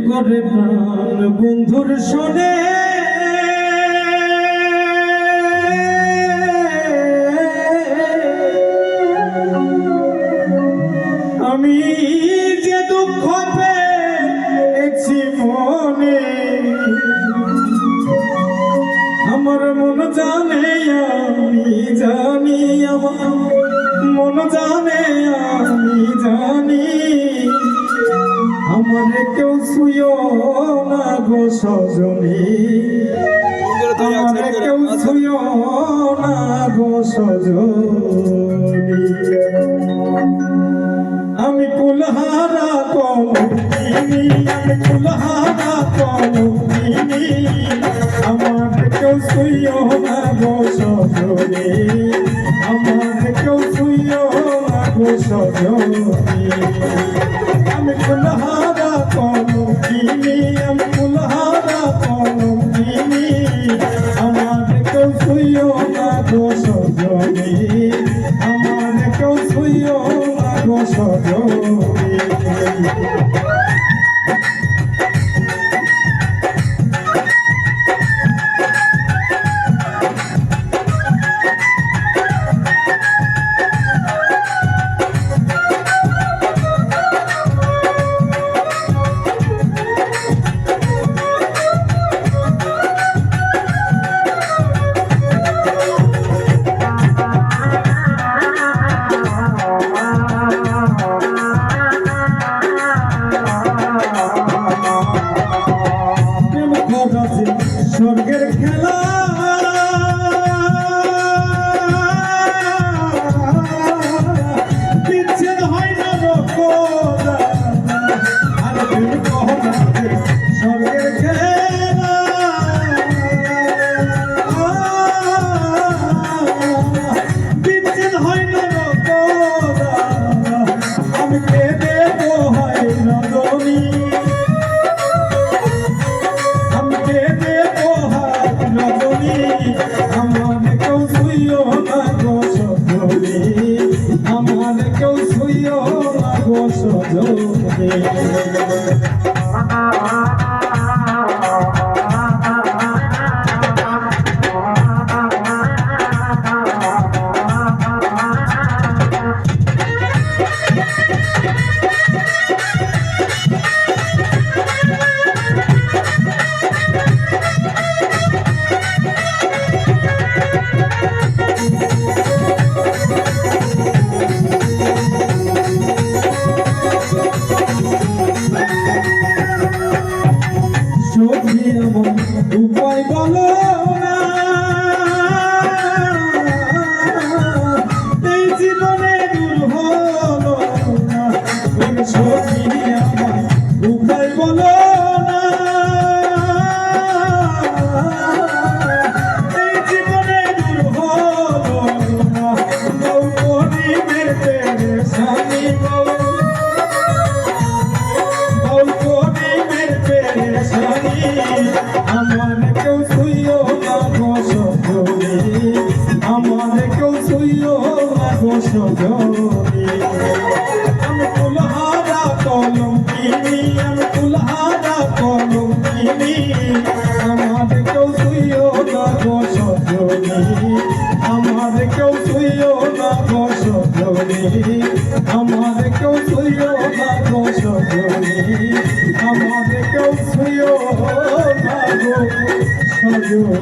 করে প্রাণ বন্ধুর শোনে আমি যে দুঃখ পেয়েছি মনে আমার মন জানে আমি জানি আমার মন জানে আমি জানি আমারে কেউ ছুঁয়ো না গো সজনী আমারে কেউ ছুঁয়ো না গো সজনী আমি কুলহারা কলঙ্কিনী আমি কুলহারা কলঙ্কিনী আমারে কেউ ছুঁয়ো না গো সজনী আমারে কেউ ছুঁয়ো না গো সজনী আমি কুলহারা কলঙ্কিনী আমি কুলহারা কলঙ্কিনী আমারে কেউ ছুঁয়ো না গো সজনী আমারে কেউ ছুঁয়ো না গো সজনী স্বর্গের খেলা বিচ্ছেদ হয় না আর স্বর্গের খেলা বিচ্ছেদ হয় না আমি কেঁদে হয় রজনী আমারে কেউ ছুঁয়ো না গো সজনী আমারে কেউ ছুঁয়ো না গো সজনী উপায় বলো না এই জীবনে দূর হলো না সখী আমার উপায় বলো না এই জীবনে দূর হলো না গরিবের পেরেশানি আমারে কেউ ছুঁয়ো না গো সজনী আমারে কেউ ছুঁয়ো না গো সজনী আমি কুলহারা কলঙ্কিনী আমি কুলহারা কলঙ্কিনী আমারে কেউ ছুঁয়ো না গো সজনী আমারে কেউ ছুঁয়ো না গো সজনী আমারে কেউ ছুঁয়ো না গো সজনী আমারে কেউ ছুঁয়ো না গো সজনী